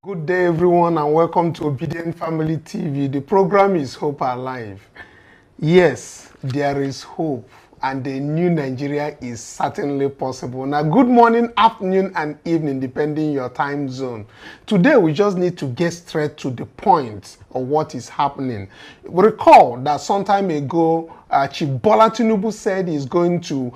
Good day, everyone, and welcome to Obidient Family TV. The program is Hope Alive. Yes, there is hope, and the new Nigeria is certainly possible. Now, good morning, afternoon, and evening, depending your time zone. Today, we just need to get straight to the point of what is happening. Recall that some time ago, Chief Bola Tinubu said he's going to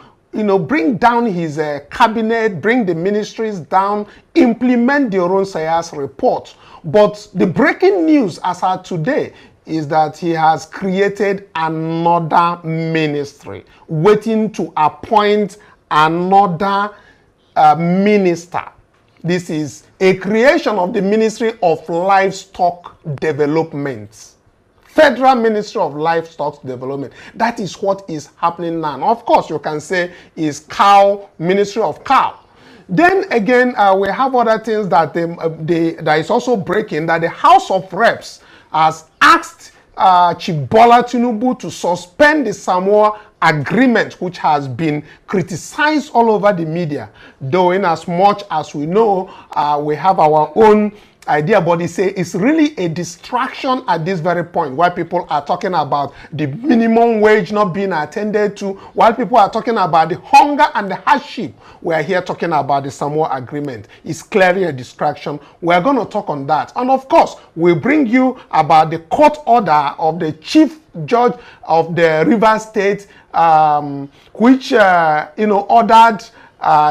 bring down his cabinet, bring the ministries down, implement the Oronsayas report. But the breaking news as of today is that he has created another ministry, waiting to appoint another minister. This is a creation of the Ministry of Livestock Development. Federal Ministry of Livestock Development. That is what is happening now. Of course, you can say is cow, Ministry of Cow. Then again, we have other things that that is also breaking, that the House of Reps has asked Chief Bola Tinubu to suspend the Samoa agreement, which has been criticized all over the media. Though in as much as we know, we have our own idea, but it's really a distraction at this very point, while people are talking about the minimum wage not being attended to, while people are talking about the hunger and the hardship. We are here talking about the Samoa agreement. It's clearly a distraction. We're going to talk on that, and of course we'll bring you about the court order of the chief judge of the River State, which ordered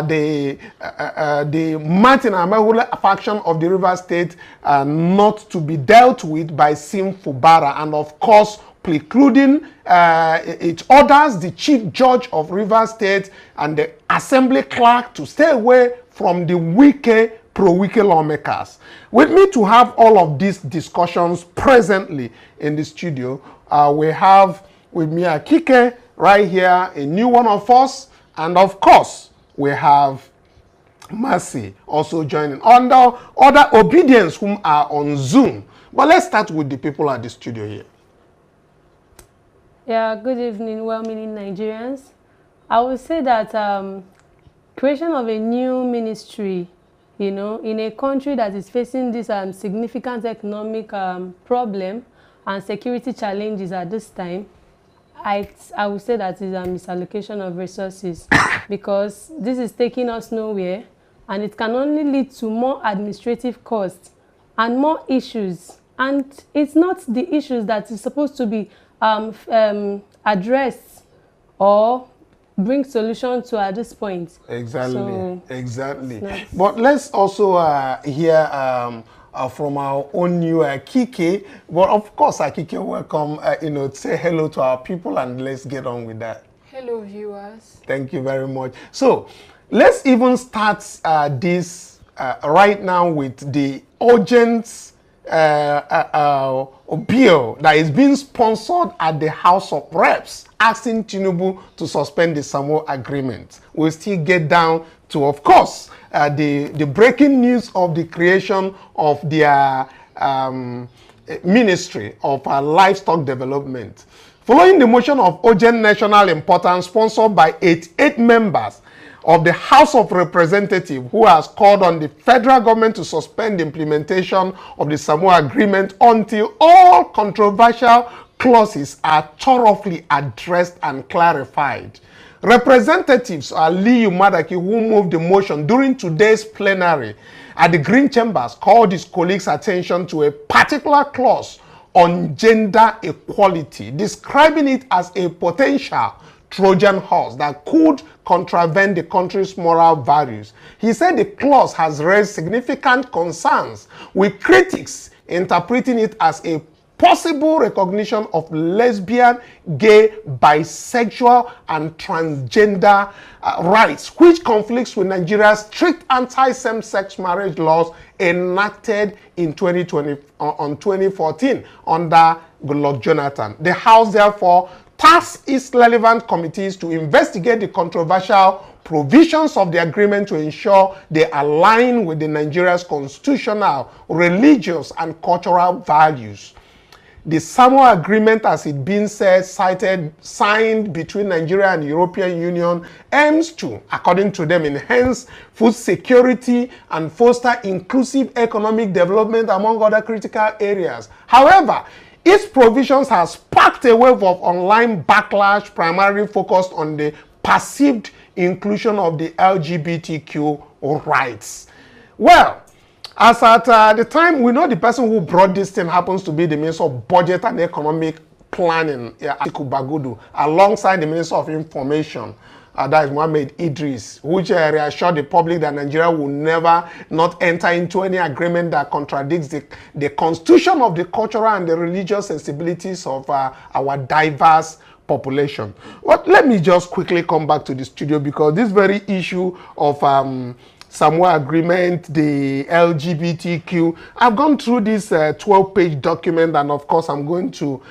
the Martin Amehule faction of the River State not to be dealt with by Sim Fubara, and of course precluding it orders the chief judge of River State and the assembly clerk to stay away from the pro-Wike lawmakers. With me to have all of these discussions presently in the studio, we have with me Akike right here, a new one of us, and of course we have Mercy also joining under other Obedience whom are on Zoom. But let's start with the people at the studio here. Yeah, good evening, well-meaning Nigerians. I would say that creation of a new ministry, in a country that is facing this significant economic problem and security challenges at this time, I would say that is a misallocation of resources, because this is taking us nowhere, and it can only lead to more administrative costs and more issues. And it's not the issues that is supposed to be addressed or bring solution to at this point. Exactly, so exactly. But let's also hear from our own new Kike. But of course, Kike, welcome, say hello to our people, and let's get on with that. Hello, viewers. Thank you very much. So let's even start this right now with the urgent bill that is being sponsored at the House of Reps, asking Tinubu to suspend the Samoa agreement. We'll still get down to, of course, the breaking news of the creation of their Ministry of Livestock Development. Following the motion of urgent national importance sponsored by 88 members of the House of Representatives, who has called on the federal government to suspend the implementation of the Samoa agreement until all controversial clauses are thoroughly addressed and clarified. Representatives Ali Umadaki, who moved the motion during today's plenary at the Green Chambers, called his colleagues' attention to a particular clause on gender equality, describing it as a potential Trojan horse that could contravene the country's moral values. He said the clause has raised significant concerns, with critics interpreting it as a possible recognition of lesbian, gay, bisexual, and transgender rights, which conflicts with Nigeria's strict anti-same-sex marriage laws enacted in 2014 under Goodluck Jonathan. The House, therefore, tasked its relevant committees to investigate the controversial provisions of the agreement to ensure they align with Nigeria's constitutional, religious, and cultural values. the Samoa agreement, as it been said, signed between Nigeria and the European Union, aims to, according to them, enhance food security and foster inclusive economic development among other critical areas. However, its provisions have sparked a wave of online backlash, primarily focused on the perceived inclusion of the LGBTQ rights. Well, as at the time, we know the person who brought this thing happens to be the Minister of Budget and Economic Planning, Atiku Bagudu, alongside the Minister of Information, that is Mohammed Idris, which reassured the public that Nigeria will never not enter into any agreement that contradicts the constitution of the cultural and the religious sensibilities of our diverse population. But let me just quickly come back to the studio, because this very issue of Samoa agreement, the LGBTQ. I've gone through this 12-page document, and of course I'm going to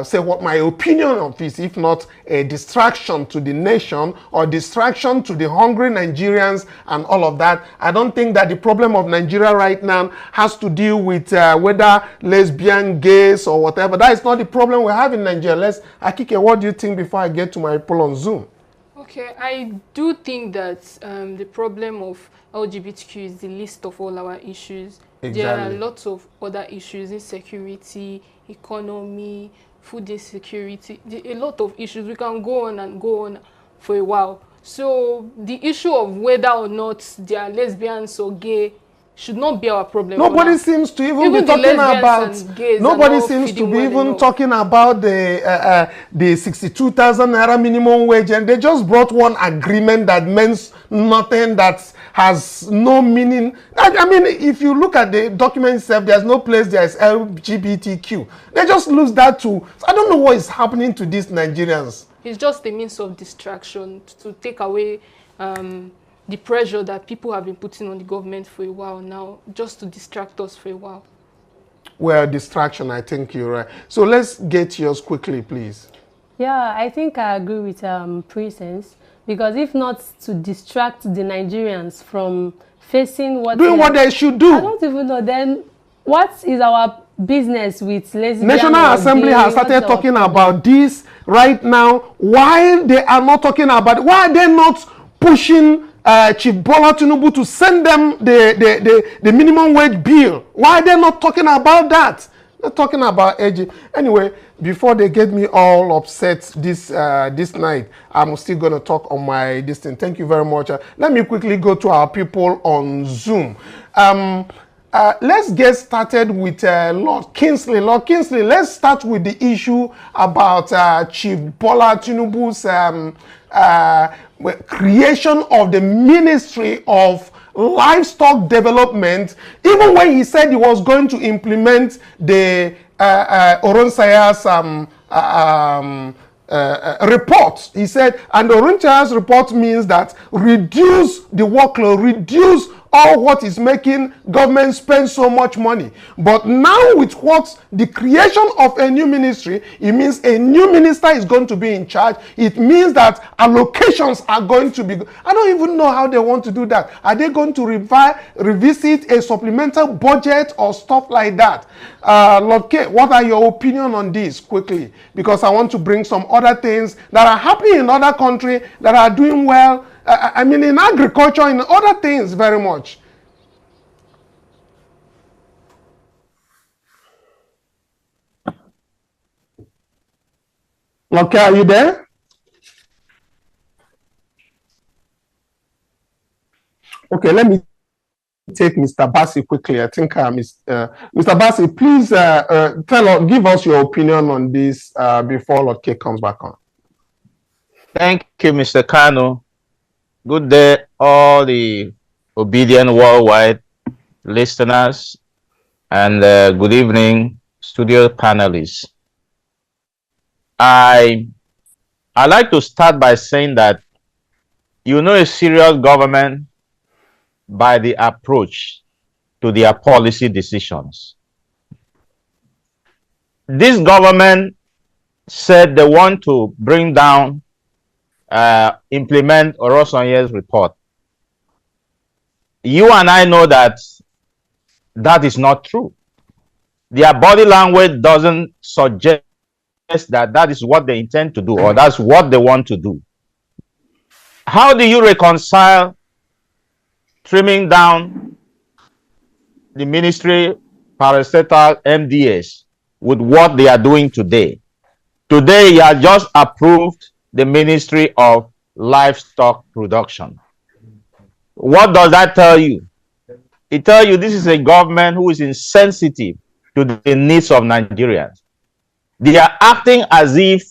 say what my opinion of is, if not a distraction to the nation or distraction to the hungry Nigerians and all of that. I don't think that the problem of Nigeria right now has to deal with whether lesbian, gays or whatever. That is not the problem we have in Nigeria. Akike, what do you think before I get to my poll on Zoom? Okay, I do think that the problem of LGBTQ is the least of all our issues. Exactly. There are lots of other issues: insecurity, economy, food insecurity, a lot of issues. We can go on and go on for a while. So the issue of whether or not they are lesbians or gay should not be our problem. Nobody seems to even be talking about. Nobody seems to be even talking about the 62,000 naira minimum wage, and they just brought one agreement that means nothing, that has no meaning. I mean, if you look at the document itself, there's no place there is LGBTQ. They just lose that too. So I don't know what is happening to these Nigerians. It's just a means of distraction to take away the pressure that people have been putting on the government for a while now, just to distract us for a while. Well, distraction, I think you're right. So let's get yours quickly, please. Yeah, I think I agree with Presence, because if not to distract the Nigerians from facing what they should do. I don't even know. Then what is our business with lesbian? National Assembly has started talking about this right now. Why they are not talking about it? Why are they not pushing Chief Bola Tinubu to send them the minimum wage bill? Why are they not talking about that? They're talking about age. Anyway, before they get me all upset this night, I'm still going to talk on my this thing. Thank you very much. Let me quickly go to our people on Zoom. Let's get started with Lord Kingsley. Lord Kingsley, let's start with the issue about Chief Bola Tinubu's creation of the Ministry of Livestock Development, even when he said he was going to implement the Oronsaya's report. He said, and the Oronsaya's report means that reduce the workload, reduce all what is making government spend so much money. But now with what the creation of a new ministry, it means a new minister is going to be in charge. It means that allocations are going to be, I don't even know how they want to do that. Are they going to revisit a supplemental budget or stuff like that? Lord K, what are your opinion on this quickly? Because I want to bring some other things that are happening in other countries that are doing well. I mean, in agriculture, in other things very much. Okay, are you there? Okay, let me take Mr. Bassi quickly. I think Mr. Bassi, please give us your opinion on this before Lord K comes back on. Thank you, Mr. Kanu. Good day, all the Obidient worldwide listeners, and good evening, studio panelists. I like to start by saying that you know a serious government by the approach to their policy decisions. This government said they want to bring down implement Orosonye's report. You and I know that that is not true. Their body language doesn't suggest that that is what they intend to do or that's what they want to do. How do you reconcile trimming down the ministry, parastatal, MDS with what they are doing today? Today, you have just approved the Ministry of Livestock Production. What does that tell you? It tells you this is a government who is insensitive to the needs of Nigerians. They are acting as if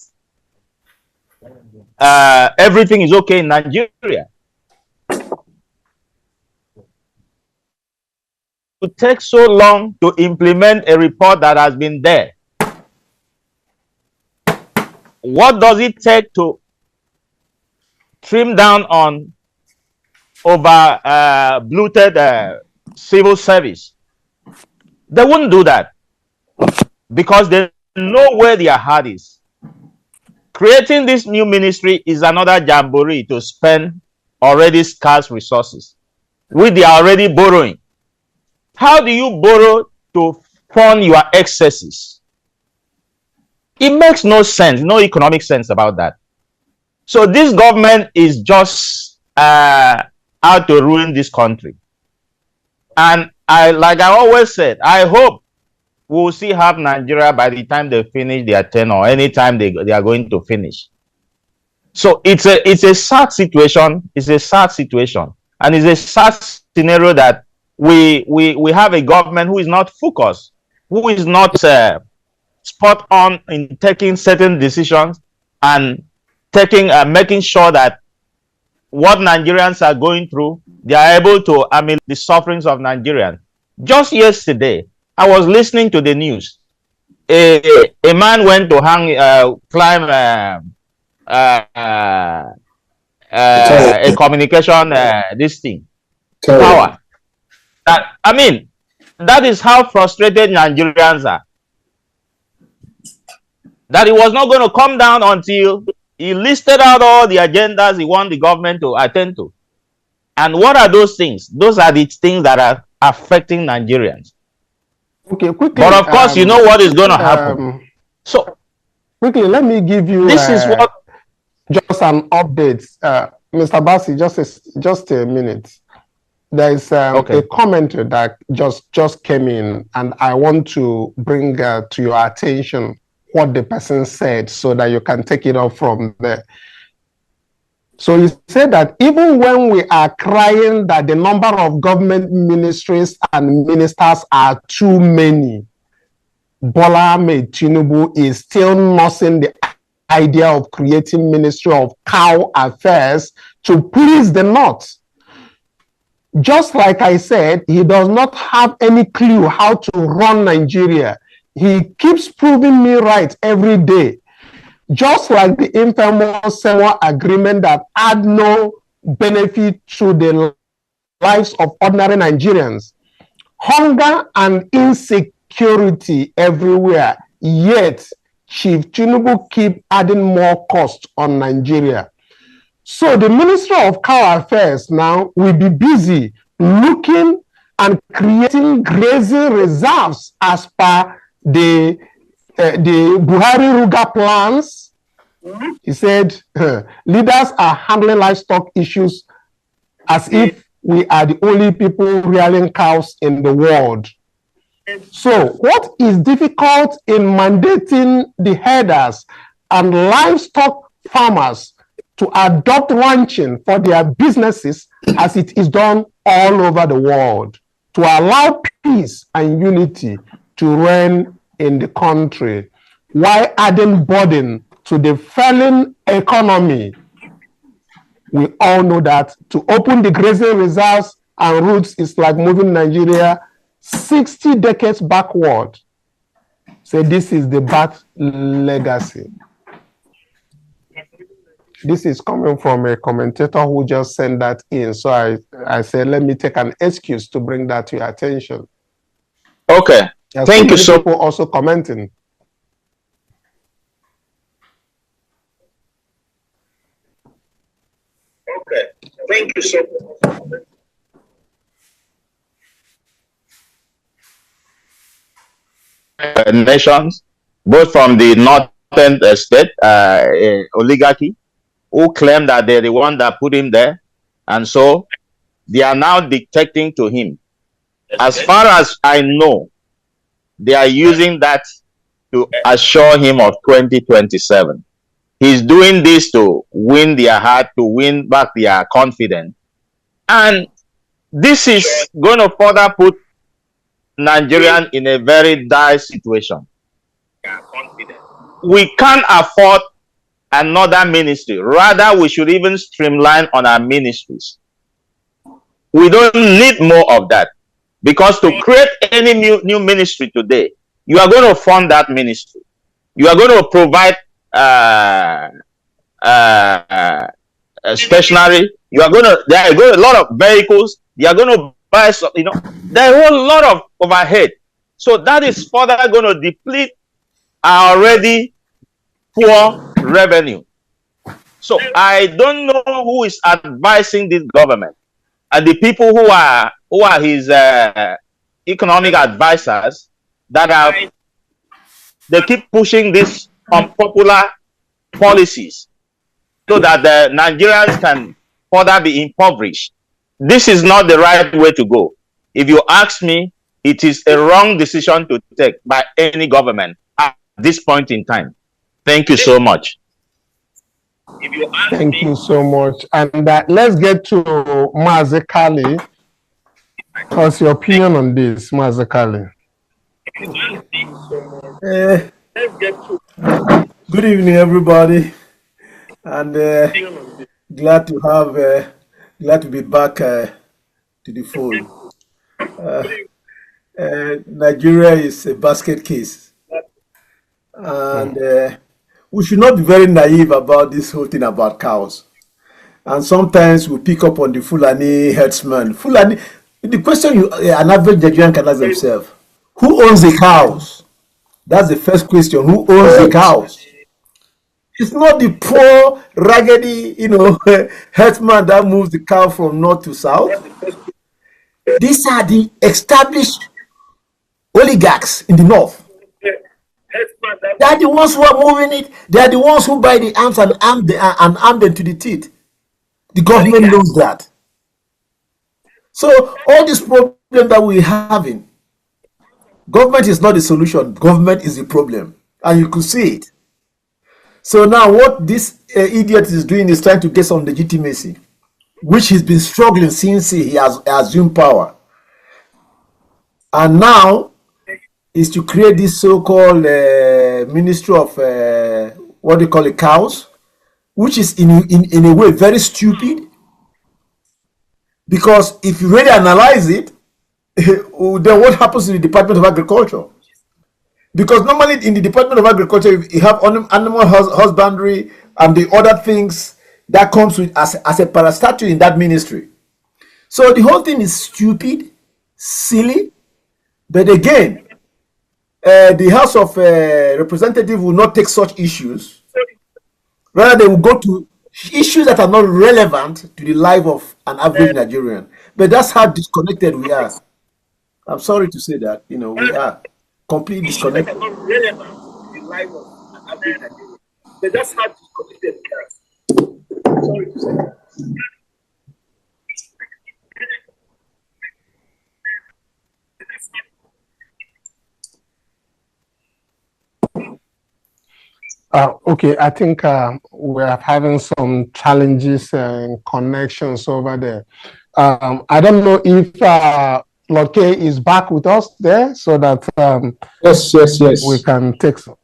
everything is okay in Nigeria. It takes so long to implement a report that has been there. What does it take to trim down on over bloated civil service? They wouldn't do that because they know where their heart is. Creating this new ministry is another jamboree to spend already scarce resources, which they are already borrowing. How do you borrow to fund your excesses? It makes no sense, no economic sense about that. So this government is just out to ruin this country. And like I always said, I hope we will still have Nigeria by the time they finish their term or anytime they are going to finish. So it's a sad situation. It's a sad situation. And it's a sad scenario that we have a government who is not focused, who is not spot on in taking certain decisions and making sure that what Nigerians are going through, they are able to ameliorate the sufferings of Nigerians. Just yesterday, I was listening to the news. A man went to climb a communication this thing tower. That is how frustrated Nigerians are. That it was not going to come down until he listed out all the agendas he wants the government to attend to. And what are those things? Those are the things that are affecting Nigerians. Okay, quickly. But of course, you know what is going to happen. So quickly, let me give you this is what just an update. Mr. Bassi, just a minute. There is a comment that just came in, and I want to bring to your attention what the person said so that you can take it off from there. So he said that even when we are crying that the number of government ministries and ministers are too many, Bola Ahmed Tinubu is still nursing the idea of creating Ministry of Cow Affairs to please the North. Just like I said, he does not have any clue how to run Nigeria. He keeps proving me right every day. Just like the infamous Samoa agreement that had no benefit to the lives of ordinary Nigerians. Hunger and insecurity everywhere, yet Chief Tinubu keep adding more cost on Nigeria. So the Ministry of Cow Affairs now will be busy looking and creating grazing reserves as per the Buhari-Ruga plans. He said, leaders are handling livestock issues as if we are the only people rearing cows in the world. So what is difficult in mandating the herders and livestock farmers to adopt ranching for their businesses as it is done all over the world, to allow peace and unity to reign in the country, while adding burden to the failing economy? We all know that to open the grazing reserves and routes is like moving Nigeria 60 decades backward. So this is the bad legacy. This is coming from a commentator who just sent that in. So I said, let me take an excuse to bring that to your attention. Okay. Thank you so much. People also commenting. Okay. Thank you so much. nations, both from the northern state, oligarchy, who claim that they're the one that put him there. And so they are now dictating to him. As far as I know, they are using that to assure him of 2027. He's doing this to win their heart, to win back their confidence. And this is going to further put Nigerian in a very dire situation. We can't afford another ministry. Rather, we should even streamline on our ministries. We don't need more of that. Because to create any new ministry today, you are going to fund that ministry. You are going to provide stationery. You are going to, there are going to, a lot of vehicles. You are going to buy, there are a whole lot of overhead. So that is further going to deplete our already poor revenue. So I don't know who is advising this government, and the people who are his economic advisors that they keep pushing these unpopular policies so that the Nigerians can further be impoverished. This is not the right way to go. If you ask me, it is a wrong decision to take by any government at this point in time. Thank you so much. Thank you so much. And let's get to Mazekali. What's your opinion on this, Mazekali? Good evening, everybody, and glad to be back to the fold. Nigeria is a basket case, and we should not be very naive about this whole thing about cows. And sometimes we pick up on the Fulani herdsman. Fulani. The question an average Nigerian can ask themselves: who owns the cows? That's the first question. Who owns the cows? It's not the poor, raggedy, herdsman that moves the cow from north to south. These are the established oligarchs in the north. They are the ones who are moving it. They are the ones who buy the arms and arm them to the teeth. The government knows that. So all this problem that we're having, government is not the solution. Government is the problem, and you could see it. So now what this idiot is doing is trying to get some legitimacy, which he's been struggling since he has assumed power. And now is to create this so-called ministry of what they call it, cows, which is in a way very stupid. Because if you really analyze it, then what happens in the Department of Agriculture? Because normally in the Department of Agriculture, you have animal husbandry and the other things that comes with as a parastatal in that ministry. So the whole thing is stupid, silly. But again, the House of Representatives will not take such issues. Rather, they will go to issues that are not relevant to the life of an average Nigerian. But that's how disconnected we are. I'm sorry to say that, we are completely disconnected. Not relevant to the life of an average Nigerian. But that's how disconnected we are. I'm sorry to say that. Okay, I think we're having some challenges and connections over there. I don't know if Loke is back with us there, so that yes, we can take some.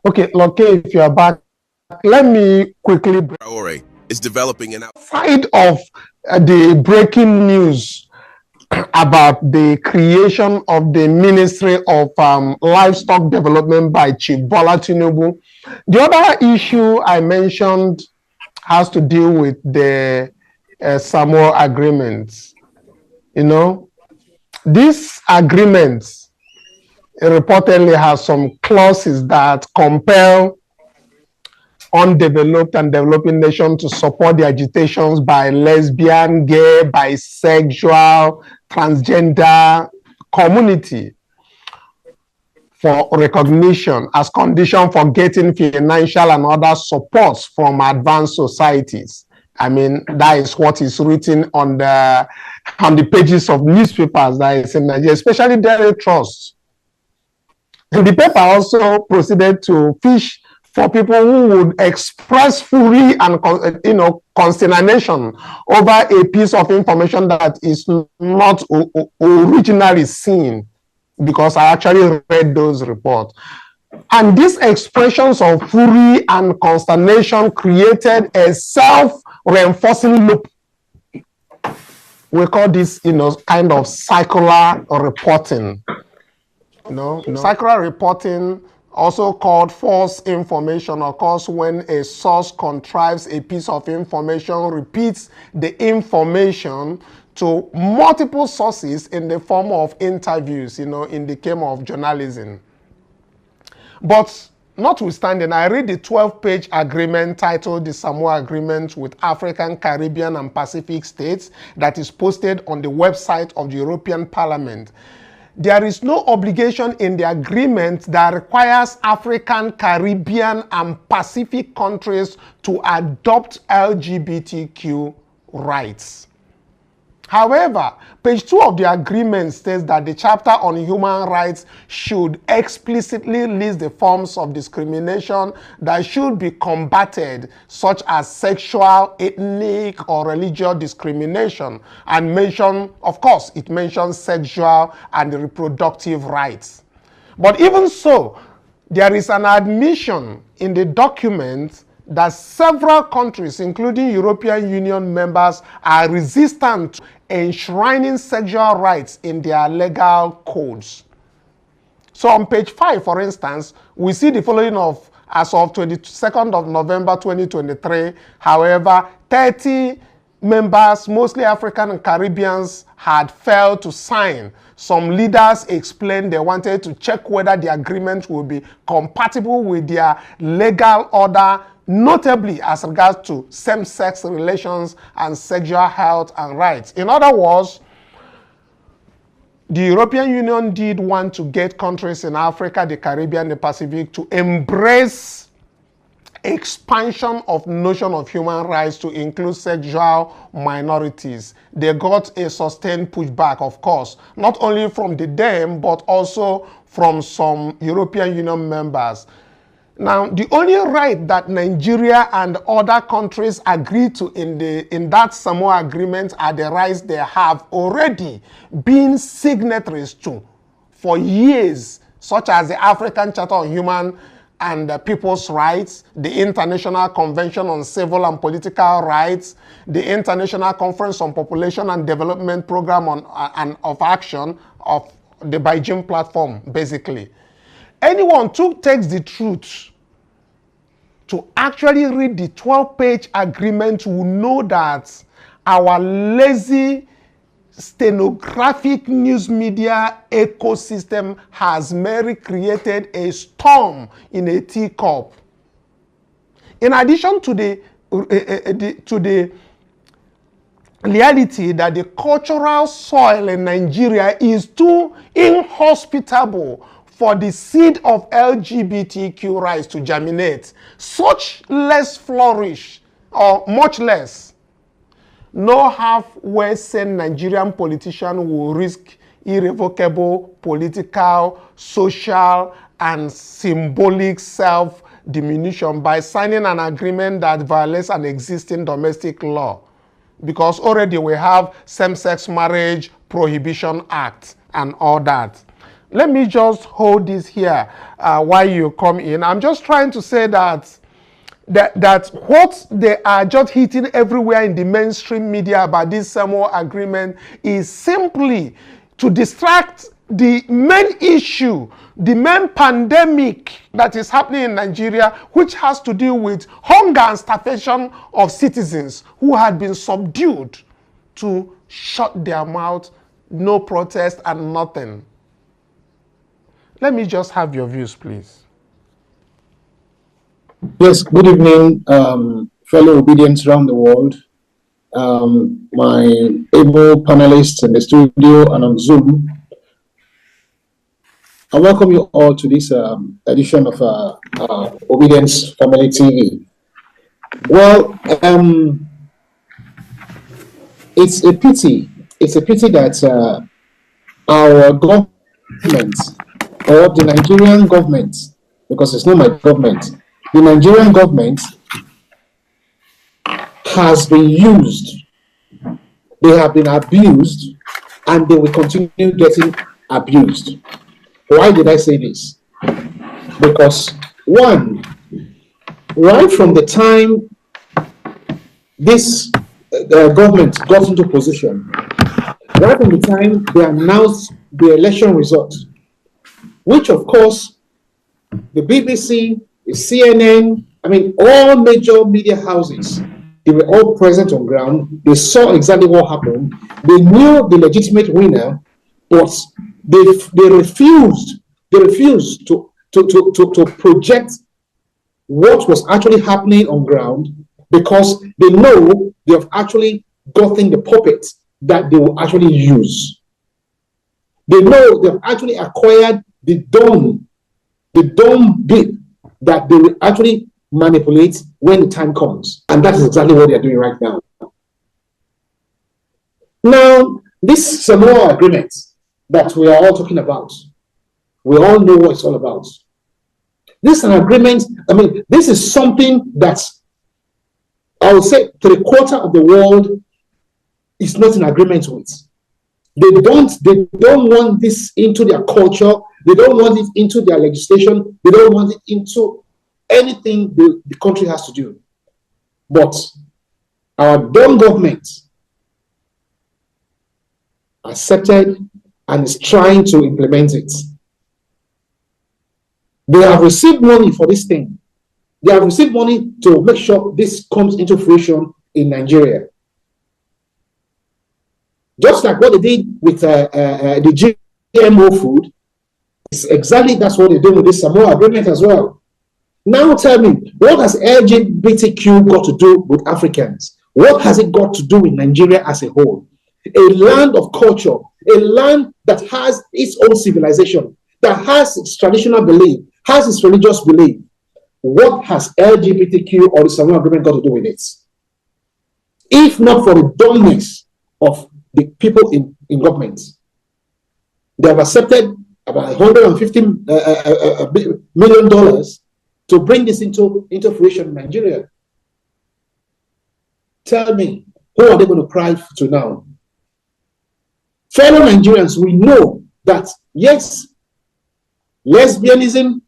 Okay, Loke, if you are back, let me quickly. It's developing an outside of the breaking news about the creation of the Ministry of Livestock Development by Chief Bola Tinubu. The other issue I mentioned has to do with the Samoa agreements. These agreements reportedly have some clauses that compel undeveloped and developing nations to support the agitations by lesbian, gay, bisexual, transgender community. for recognition as condition for getting financial and other supports from advanced societies. I mean, that is what is written on the pages of newspapers that is in Nigeria, especially Daily Trust. And the paper also proceeded to fish for people who would express fury and consternation over a piece of information that is not originally seen, because I actually read those reports. And these expressions of fury and consternation created a self-reinforcing loop. We call this, kind of circular reporting. Circular reporting, also called false information, occurs when a source contrives a piece of information, repeats the information to multiple sources in the form of interviews, in the case of journalism. But notwithstanding, I read the 12-page agreement titled the Samoa Agreement with African, Caribbean, and Pacific States that is posted on the website of the European Parliament. There is no obligation in the agreement that requires African, Caribbean, and Pacific countries to adopt LGBTQ rights. However, page 2 of the agreement states that the chapter on human rights should explicitly list the forms of discrimination that should be combated, such as sexual, ethnic, or religious discrimination, and it mentions sexual and reproductive rights. But even so, there is an admission in the document that several countries, including European Union members, are resistant to enshrining sexual rights in their legal codes. So on page 5, for instance, we see the following as of 22nd of November 2023. However, 30 members, mostly African and Caribbeans, had failed to sign. Some leaders explained they wanted to check whether the agreement will be compatible with their legal order, notably as regards to same-sex relations and sexual health and rights. In other words, the European Union did want to get countries in Africa, the Caribbean, the Pacific to embrace expansion of notion of human rights to include sexual minorities. They got a sustained pushback, of course, not only from them, but also from some European Union members. Now, the only right that Nigeria and other countries agreed to in that Samoa agreement are the rights they have already been signatories to for years, such as the African Charter on Human and People's Rights, the International Convention on Civil and Political Rights, the International Conference on Population and Development Program of Action of the Beijing Platform, basically. Anyone who takes the truth to actually read the 12-page agreement will know that our lazy stenographic news media ecosystem has merely created a storm in a teacup. In addition to the reality that the cultural soil in Nigeria is too inhospitable for the seed of LGBTQ rights to germinate, such less flourish, or much less. No halfway sane Nigerian politician will risk irrevocable political, social, and symbolic self-diminution by signing an agreement that violates an existing domestic law. Because already we have same-sex marriage Prohibition Act and all that. Let me just hold this here while you come in. I'm just trying to say that what they are just hitting everywhere in the mainstream media about this Samoa agreement is simply to distract the main issue, the main pandemic that is happening in Nigeria, which has to do with hunger and starvation of citizens who had been subdued to shut their mouth, no protest and nothing. Let me just have your views, please. Yes, good evening, fellow Obedients around the world. My able panelists in the studio and on Zoom. I welcome you all to this edition of Obedience Family TV. Well, it's a pity. It's a pity that our government, or the Nigerian government, because it's not my government, the Nigerian government has been used. They have been abused, and they will continue getting abused. Why did I say this? Because one, right from the time this government got into position, right from the time they announced the election results, which of course the BBC, the CNN, I mean all major media houses, they were all present on ground. They saw exactly what happened. They knew the legitimate winner, but they refused to project what was actually happening on ground, because they know they have actually gotten the puppet that they will actually use. They know they've actually acquired the dumb bit that they will actually manipulate when the time comes. And that is exactly what they are doing right now. Now, this Samoa agreement that we are all talking about, we all know what it's all about. This is an agreement, I mean, this is something that I would say 3/4 of the world is not in agreement with. They don't want this into their culture. They don't want it into their legislation. They don't want it into anything the country has to do. But our dumb government accepted and is trying to implement it. They have received money for this thing. They have received money to make sure this comes into fruition in Nigeria. Just like what they did with the GMO food, it's exactly that's what they do with this Samoa agreement as well. Now tell me, what has LGBTQ got to do with Africans? What has it got to do with Nigeria as a whole? A land of culture, a land that has its own civilization, that has its traditional belief, has its religious belief. What has LGBTQ or the Samoa agreement got to do with it? If not for the dumbness of the people in government. They have accepted about $150 million to bring this into fruition in Nigeria. Tell me, who are they going to cry to now? Fellow Nigerians, we know that, yes, lesbianism,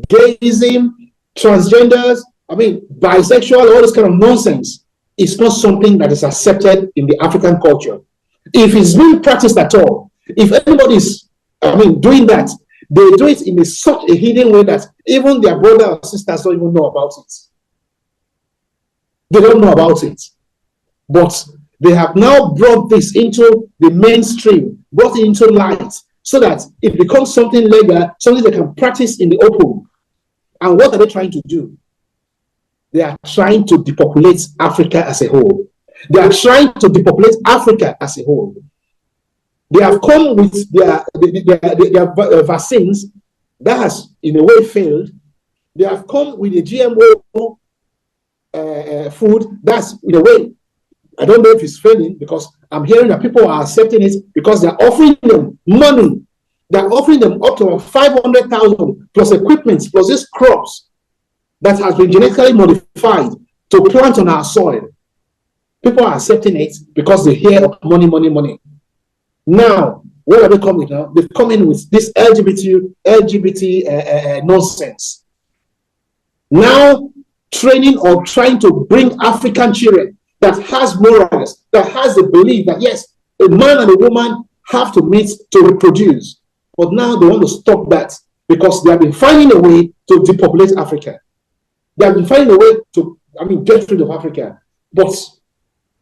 gayism, transgenders, I mean, bisexual, all this kind of nonsense is not something that is accepted in the African culture. If it's being practiced at all, if anybody's, doing that, they do it in such a hidden way that even their brother or sisters don't even know about it. They don't know about it. But they have now brought this into the mainstream, brought it into light, so that it becomes something legal, something they can practice in the open. And what are they trying to do? They are trying to depopulate Africa as a whole. They are trying to depopulate Africa as a whole. They have come with their vaccines that has, in a way, failed. They have come with a GMO food that's, in a way, I don't know if it's failing, because I'm hearing that people are accepting it because they're offering them money. They're offering them up to 500,000 plus equipment, plus these crops that has been genetically modified to plant on our soil. People are accepting it because they hear money, money, money. Now, what are they coming now? They've come in with this LGBT nonsense. Now, training or trying to bring African children that has morals, that has the belief that, yes, a man and a woman have to meet to reproduce. But now they want to stop that because they have been finding a way to depopulate Africa. They have been finding a way to, get rid of Africa. But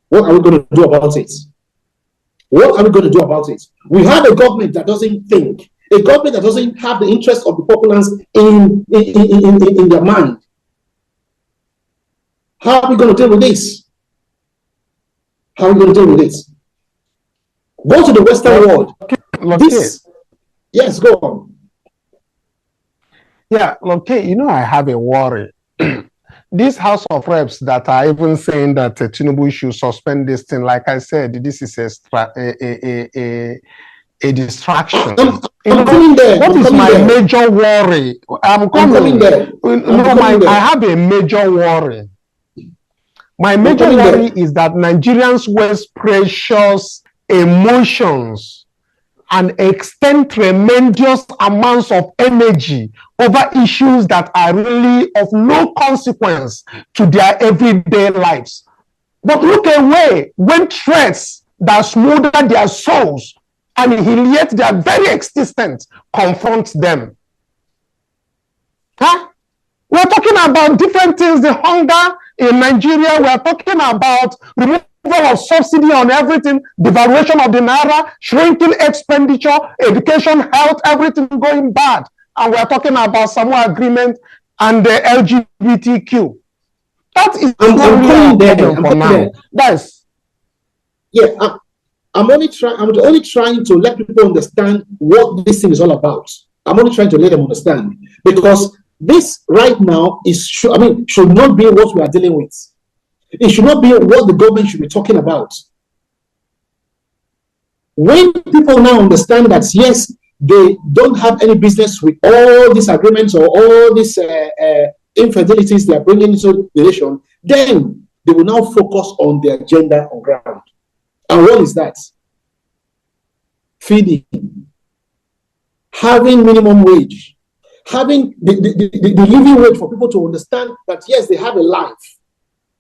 what are we going to do about it? What are we going to do about it? We have a government that doesn't think, a government that doesn't have the interest of the populace in their mind. How are we going to deal with this? How are we going to deal with it? Go to the Western world. Yes, go on. Yeah, okay, you know, I have a worry. This House of Reps that are even saying that Tinubu should suspend this thing, like I said, this is a distraction. I'm coming there. What is my major worry? I'm coming there. I have a major worry. My major worry is that Nigerians waste precious emotions and expend tremendous amounts of energy over issues that are really of no consequence to their everyday lives. But look away when threats that smother their souls and humiliate their very existence confront them. Huh? We're talking about different things, the hunger in Nigeria. We're talking about removal of subsidy on everything, devaluation of the naira, shrinking expenditure, education, health, everything going bad. And we're talking about Samoa agreement and the LGBTQ. That is for now. That's yeah. I'm only trying to let people understand what this thing is all about. I'm only trying to let them understand, because this right now should not be what we are dealing with. It should not be what the government should be talking about. When people now understand that, yes, they don't have any business with all these agreements or all these infidelities they are bringing into the nation, then they will now focus on the agenda on ground. And what is that? Feeding, having minimum wage, having the living wage for people to understand that, yes, they have a life.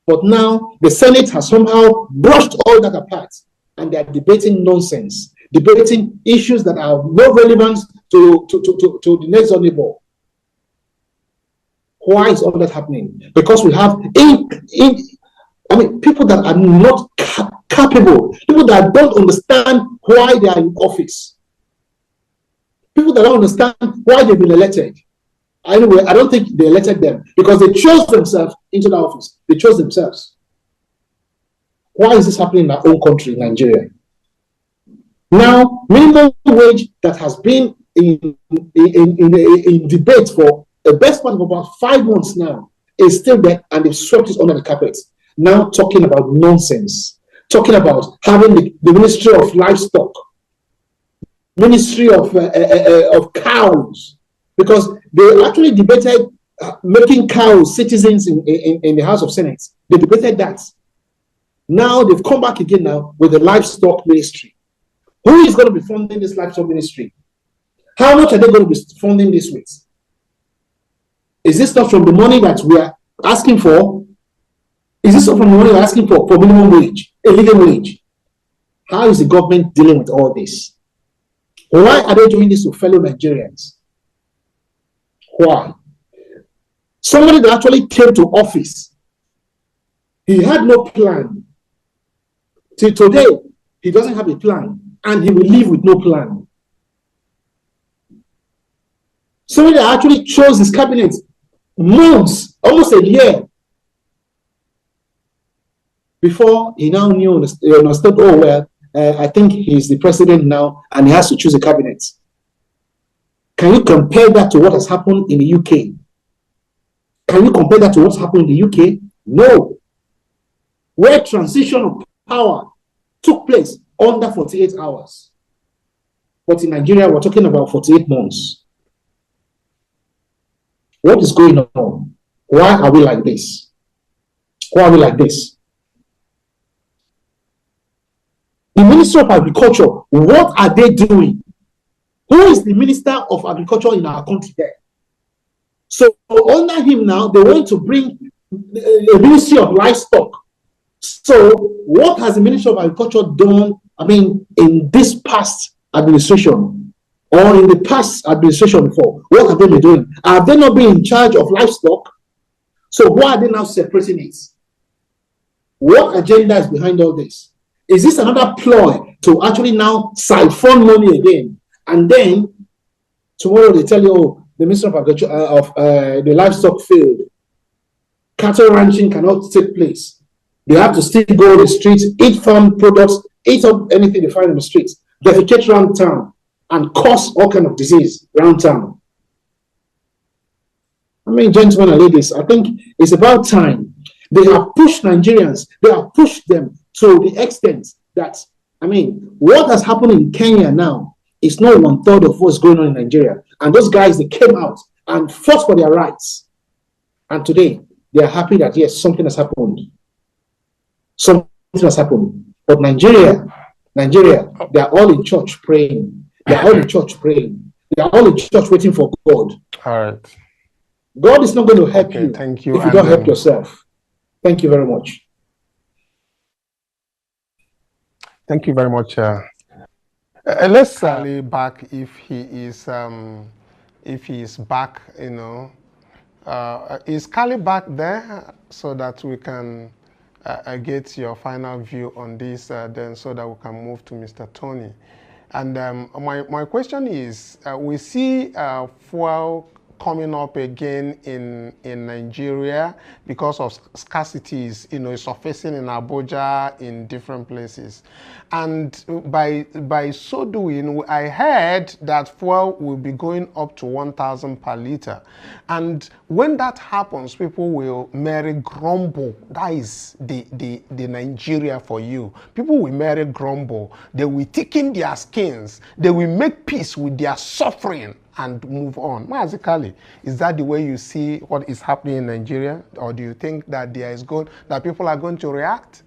But now the Senate has somehow brushed all that apart, and they are debating nonsense, debating issues that are no relevance to the next door neighbor. Why is all that happening? Because we have people that are not capable, people that don't understand why they are in office, people that don't understand why they've been elected. Anyway, I don't think they elected them because they chose themselves into the office. They chose themselves. Why is this happening in our own country, Nigeria? Now, minimum wage that has been in debate for the best part of about 5 months now is still there, and they've swept it under the carpet. Now talking about nonsense, talking about having the Ministry of Livestock, Ministry of Cows, because they actually debated making cows citizens in the House of Senate. They debated that. Now they've come back again now with the Livestock Ministry. Who is going to be funding this Livestock Ministry? How much are they going to be funding this with? Is this not from the money that we are asking for? Is this not from the money we're asking for minimum wage, a living wage? How is the government dealing with all this? Why are they doing this to fellow Nigerians? Why? Somebody that actually came to office, he had no plan. Till today, he doesn't have a plan, and he will leave with no plan. Somebody that actually chose his cabinet months, almost a year, before he now understood, oh, well, I think he's the president now, and he has to choose a cabinet. Can you compare that to what has happened in the UK? Can you compare that to what's happened in the UK? No. Where transition of power took place under 48 hours. But in Nigeria, we're talking about 48 months. What is going on? Why are we like this? Why are we like this? The Minister of Agriculture, what are they doing? Who is the Minister of Agriculture in our country there? So under him now, they want to bring a Ministry of Livestock. So what has the Ministry of Agriculture done, in this past administration or in the past administration before? What have they been doing? Have they not been in charge of livestock? So why are they now separating it? What agenda is behind all this? Is this another ploy to actually now siphon money again? And then tomorrow they tell you, oh, the Minister of Agriculture the livestock failed. Cattle ranching cannot take place. They have to still go on the streets, eat farm products, eat up anything they find in the streets, defecate around town, and cause all kind of disease around town. I mean, gentlemen and ladies, I think it's about time. They have pushed Nigerians, they have pushed them to the extent that, I mean, what has happened in Kenya now is not 1/3 of what's going on in Nigeria. And those guys, they came out and fought for their rights. And today, they are happy that, yes, something has happened. Something has happened. But Nigeria, they are all in church praying. They are all in church praying. They are all in church waiting for God. All right. God is not going to help you, thank you if you don't help yourself. Thank you very much. Thank you very much. Let's Sally back if he is back. You know, is Kali back there so that we can get your final view on this, then so that we can move to Mr. Tony. And my question is, we see fuel coming up again in Nigeria because of scarcities, you know, surfacing in Abuja, in different places. And by so doing, I heard that fuel will be going up to 1,000 per liter. And when that happens, people will merely grumble. That is the Nigeria for you. People will merely grumble. They will thicken their skins. They will make peace with their suffering and move on. Mazikali, is that the way you see what is happening in Nigeria? Or do you think that that people are going to react?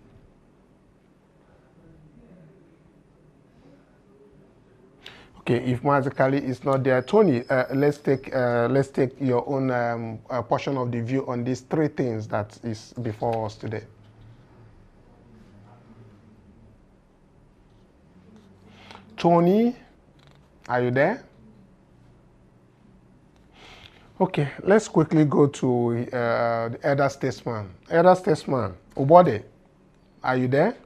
Okay, if Mazikali is not there, Tony, let's take your own portion of the view on these three things that is before us today. Tony, are you there? Okay, let's quickly go to the elder statesman. Elder statesman, Obode, are you there?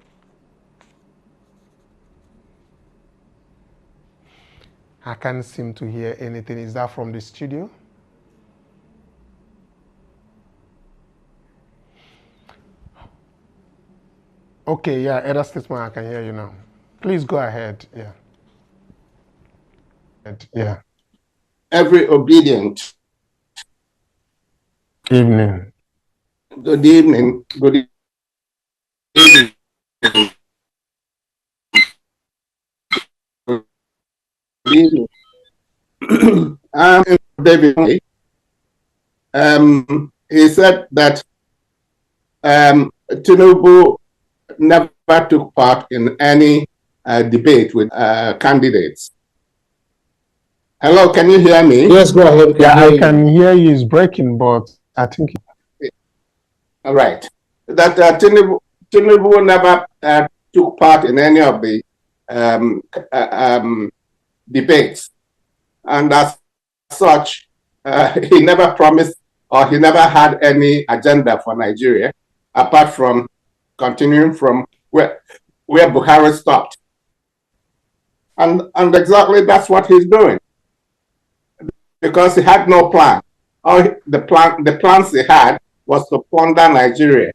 I can't seem to hear anything. Is that from the studio? Okay, yeah, elder statesman, I can hear you now. Please go ahead. Yeah. Yeah. Every obedient. Evening. Good evening. Good evening. Good evening. David. He said that Tinubu never took part in any debate with candidates. Hello, can you hear me? Yes, go ahead. Yeah, I can hear you. It's breaking, but I think. All right. That Tinubu never took part in any of the debates, and as such, he never promised or he never had any agenda for Nigeria apart from continuing from where Buhari stopped. And exactly that's what he's doing, because he had no plan. Or the plans he had was to plunder Nigeria.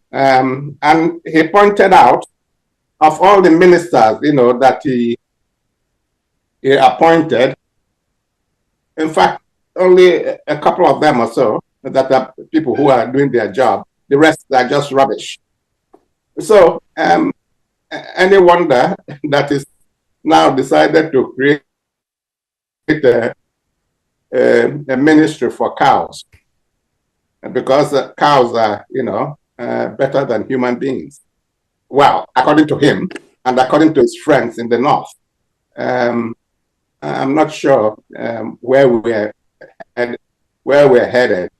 And he pointed out, of all the ministers, you know, that he appointed, in fact, only a couple of them or so that are people who are doing their job. The rest are just rubbish. So, any wonder that is now decided to create a ministry for cows, because cows are, you know, better than human beings. Well, according to him and according to his friends in the north. I'm not sure where we're headed.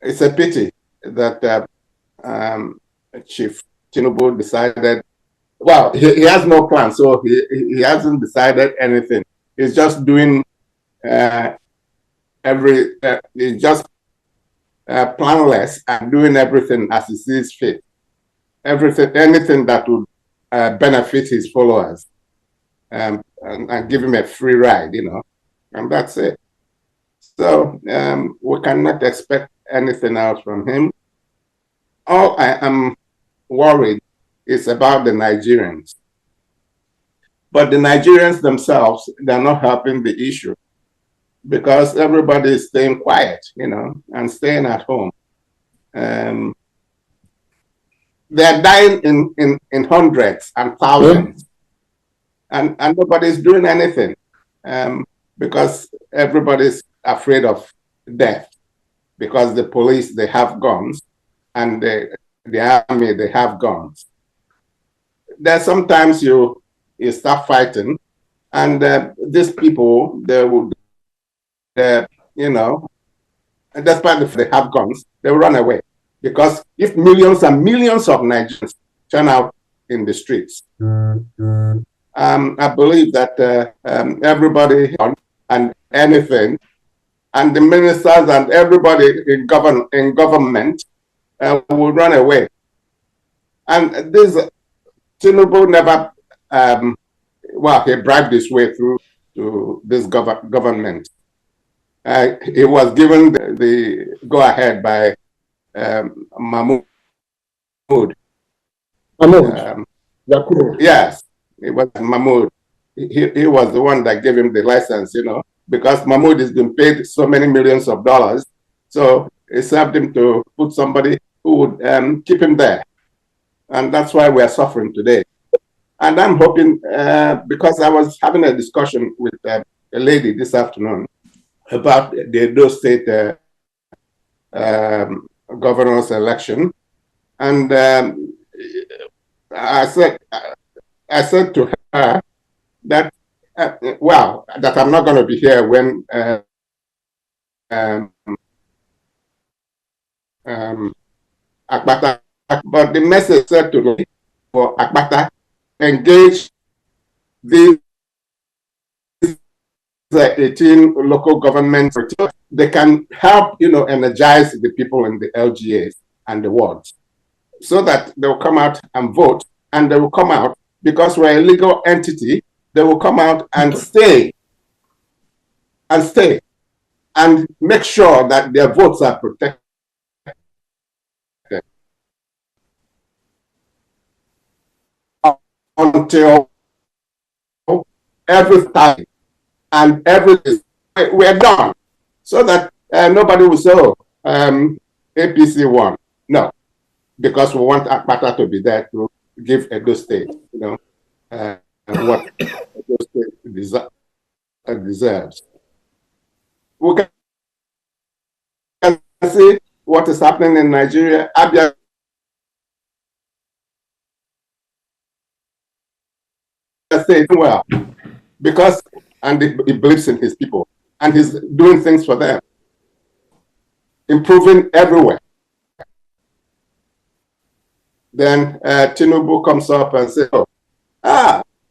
It's a pity that Chief Tinubu decided. Well, he has no plan, so he hasn't decided anything. He's just doing he's just planless and doing everything as he sees fit. Anything that would benefit his followers. And give him a free ride, you know, and that's it. So we cannot expect anything else from him. All I am worried is about the Nigerians. But the Nigerians themselves, they're not helping the issue. because everybody is staying quiet, you know, and staying at home. They're dying in hundreds and thousands, and nobody's doing anything because everybody's afraid of death, because the police, they have guns, and the army, they have guns. There's sometimes you start fighting, and these people, they would, you know, and despite if they have guns, they will run away. Because if millions and millions of Nigerians turn out in the streets, I believe that everybody and anything, and the ministers and everybody in government will run away. And this Tinubu never, well, he bribed his way through to this government. He was given the go-ahead by Mahmoud. Yes, it was Mahmoud. He was the one that gave him the license, you know, because Mahmoud has been paid so many millions of dollars. So it served him to put somebody who would keep him there. And that's why we are suffering today. And I'm hoping, because I was having a discussion with a lady this afternoon about the Edo State governor's election. And I said to her that, well, that I'm not going to be here when Akbata, but the message said to me for Akbata, engage these 18 local governments. They can help, you know, energize the people in the LGAs and the wards, so that they will come out and vote, and they will come out because we're a legal entity. They will come out and stay and make sure that their votes are protected. Until every time and everything, we're done, so that nobody will say, oh, APC won. No, because we want Akpata to be there to give Edo State, you know, what Edo State deserves. We can see what is happening in Nigeria. Abia State, well, because, and he believes in his people, and he's doing things for them, improving everywhere. Then Tinubu comes up and says, oh,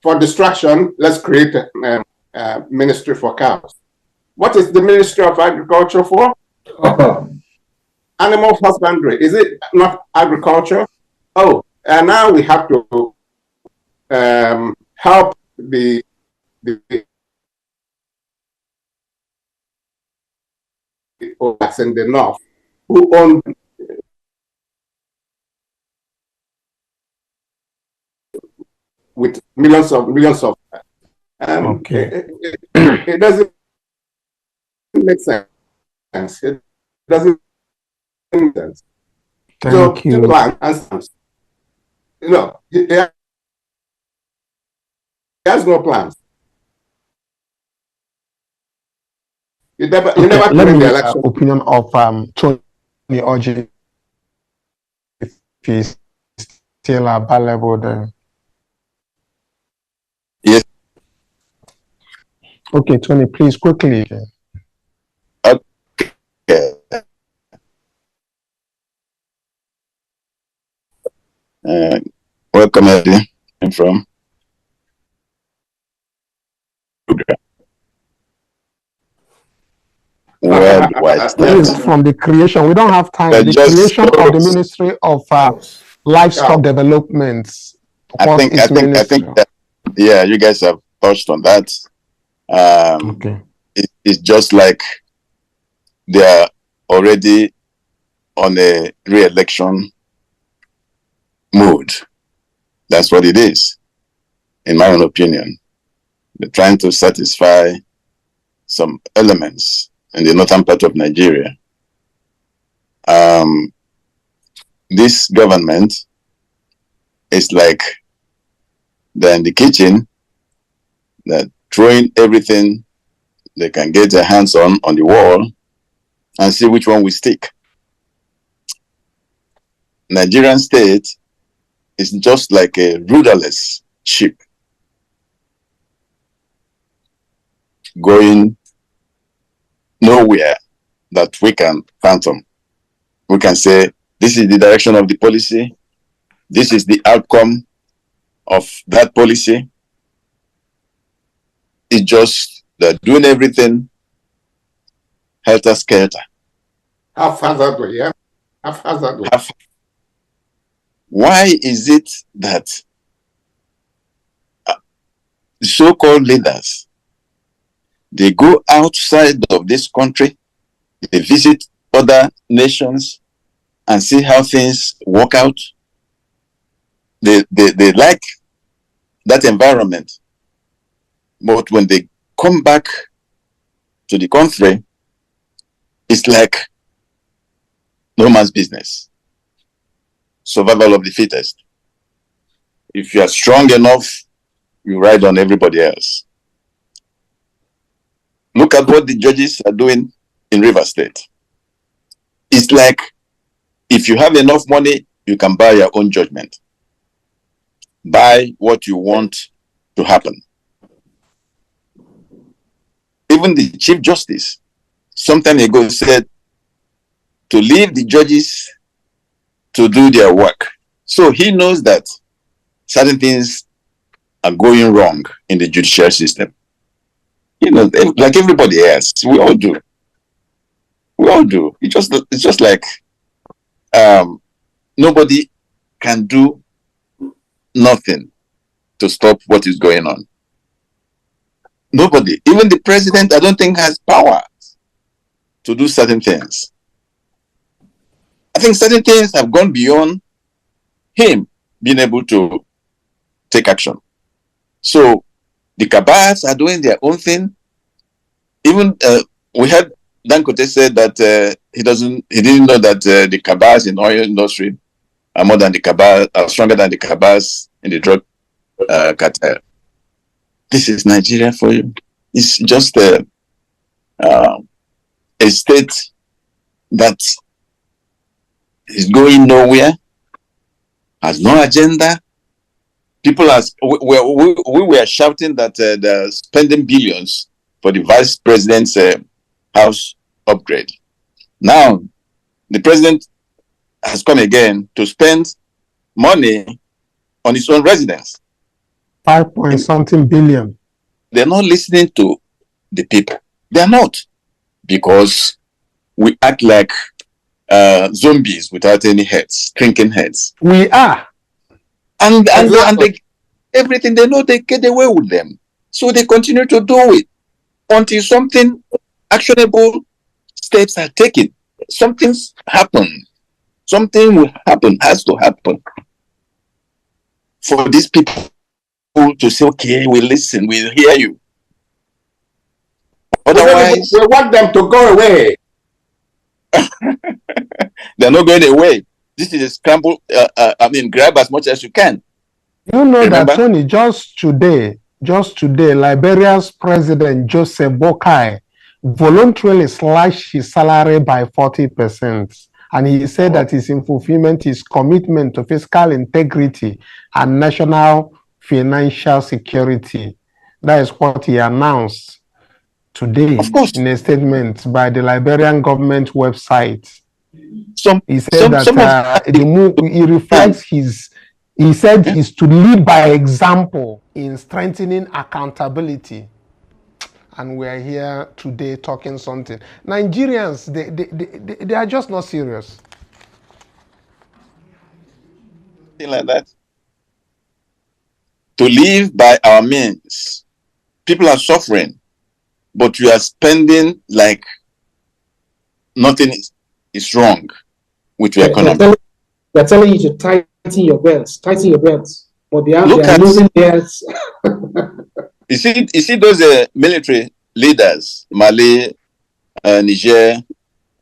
for distraction, let's create a ministry for cows. What is the Ministry of Agriculture for? Animal husbandry. Is it not agriculture? Oh, and now we have to help the in the north who own with millions of okay. It doesn't make sense. It doesn't make sense. Thank you. Plan and, you know, he has no plans. You never let me the election. Opinion of Tony Oji, if he's still available there. Yes. Okay, Tony, please quickly. Okay. Welcome, Eddie. I'm from. Worldwide. From the creation, we don't have time. The creation of the Ministry of Livestock Development. I think that, yeah, you guys have touched on that. Okay. It's just like they are already on a re-election mood. That's what it is, in my own opinion. They're trying to satisfy some elements in the northern part of Nigeria. This government is like they're in the kitchen, they're throwing everything they can get their hands on the wall and see which one will stick. Nigerian state is just like a rudderless ship going nowhere that we can fathom. We can say, this is the direction of the policy, this is the outcome of that policy. It's just they're doing everything helter-skelter. Haphazardly, yeah? Haphazardly. Why is it that so-called leaders, they go outside of this country, they visit other nations and see how things work out? They like that environment. But when they come back to the country, it's like no man's business. Survival of the fittest. If you are strong enough, you ride on everybody else. Look at what the judges are doing in Rivers State. It's like if you have enough money, you can buy your own judgment. Buy what you want to happen. Even the Chief Justice some time ago said to leave the judges to do their work. So he knows that certain things are going wrong in the judicial system. You know, like everybody else, we all do. We all do. It's just like nobody can do nothing to stop what is going on. Nobody, even the president, I don't think has power to do certain things. I think certain things have gone beyond him being able to take action. So the cabals are doing their own thing. Even we had Dangote said that he didn't know that the cabals in the oil industry are more than the cabals, are stronger than the cabals in the drug cartel. This is Nigeria for you. It's just a state that is going nowhere, has no agenda. People we were shouting that they're spending billions for the vice president's house upgrade. Now, the president has come again to spend money on his own residence. 5-point-something billion. They're not listening to the people. They're not. Because we act like zombies without any heads, thinking heads. We are. And everything they know, they get away with them. So they continue to do it until something actionable steps are taken. Something's happened. Something will happen, has to happen. For these people to say, okay, we listen, we'll hear you. Otherwise, we want them to go away. They're not going away. This is a scramble. Grab as much as you can. You know that, Tony, just today, Liberia's president, Joseph Boakai, voluntarily slashed his salary by 40%. And he said that is in fulfillment his commitment to fiscal integrity and national financial security. That is what he announced today in a statement by the Liberian government website. He said the move he reflects he said is to lead by example in strengthening accountability. And we are here today talking something. Nigerians, they are just not serious. Thing like that. To live by our means. People are suffering, but you are spending like nothing is wrong with your economy. They're telling you to tighten your belts, but they are losing theirs. You see those military leaders, Mali, Niger,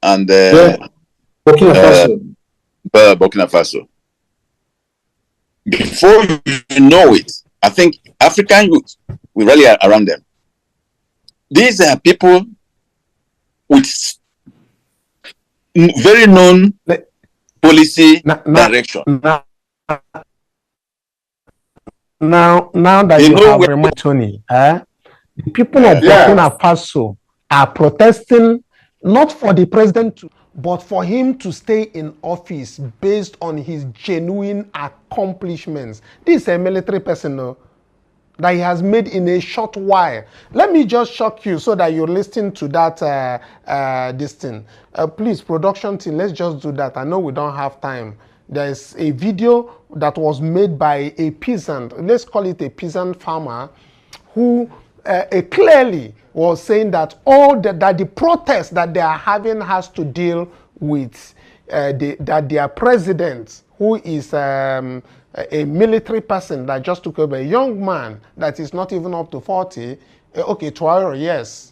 and Burkina Faso. Burkina Faso. Before you know it, I think African youth will rally around them. These are people with very known policy direction. Now that you have reminded Tony, the people of Burkina Faso are protesting not for the president to, but for him to stay in office based on his genuine accomplishments. This is a military person that he has made in a short while. Let me just shock you so that you listen to that this thing. Please, production team, let's just do that. I know we don't have time. There's a video that was made by a peasant, let's call it a peasant farmer, who clearly was saying that that the protest that they are having has to deal with that their president, who is a military person that just took over, a young man that is not even up to 40, okay, 12 years.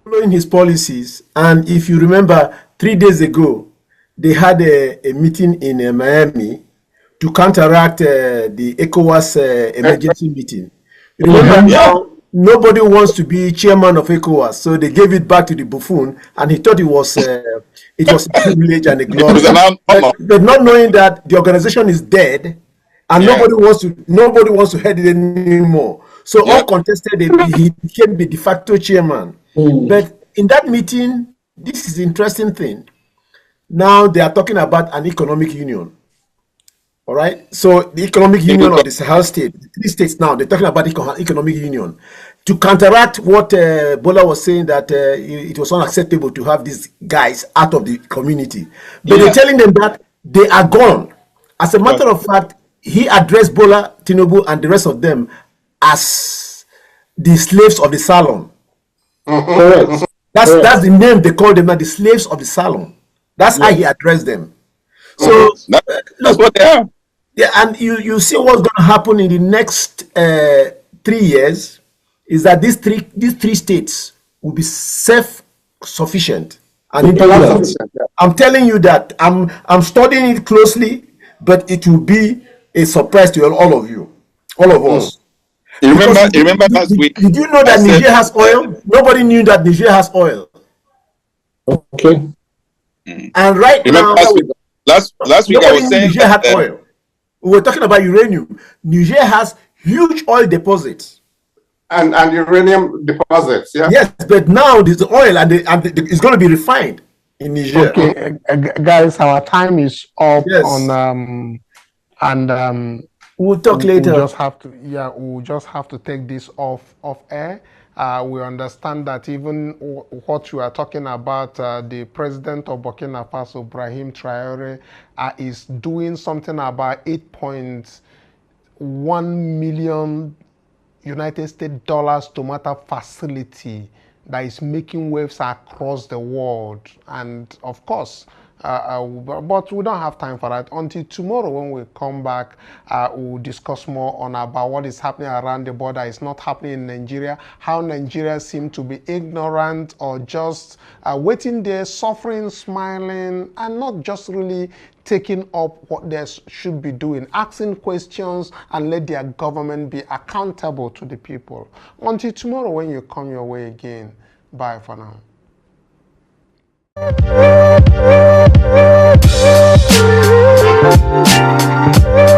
Following his policies, and if you remember, 3 days ago, they had a meeting in Miami to counteract the ECOWAS emergency meeting. Remember now, nobody wants to be chairman of ECOWAS, so they gave it back to the buffoon, and he thought it was a privilege and a glory. But not knowing that the organization is dead, and nobody wants to head it anymore. So all contested, he became the de facto chairman. But in that meeting, this is the interesting thing. Now they are talking about an economic union. All right. So the economic union of the Sahel state, 3 states now, they're talking about economic union to counteract what Bola was saying, that it was unacceptable to have these guys out of the community. But they're telling them that they are gone. As a matter of fact, he addressed Bola, Tinubu, and the rest of them as the slaves of the salon. That's the name they call them, the slaves of the salon. That's how he addressed them. So that's what they are. Yeah, and you see what's going to happen in the next 3 years is that these three states will be self-sufficient and independent. I'm telling you that I'm studying it closely, but it will be a surprise to all of you, all of us. You remember last week? Did you know that Niger has oil? Nobody knew that Niger has oil. Okay. And right now, last week I was saying Niger had oil. We were talking about uranium. Niger has huge oil deposits. And uranium deposits, yeah? Yes, but now there's oil and it's going to be refined in Niger. Okay, guys, our time is up we'll talk later. We'll just have to take this off air. We understand that even what you are talking about, the president of Burkina Faso, Brahim Traore, is doing something about 8.1 million United States dollars tomato facility that is making waves across the world. And of course, but we don't have time for that. Until tomorrow when we come back, we'll discuss more on about what is happening around the border. It's not happening in Nigeria, how Nigeria seem to be ignorant or just waiting there, suffering, smiling, and not just really taking up what they should be doing, asking questions and let their government be accountable to the people. Until tomorrow when you come your way again, bye for now. Thank you.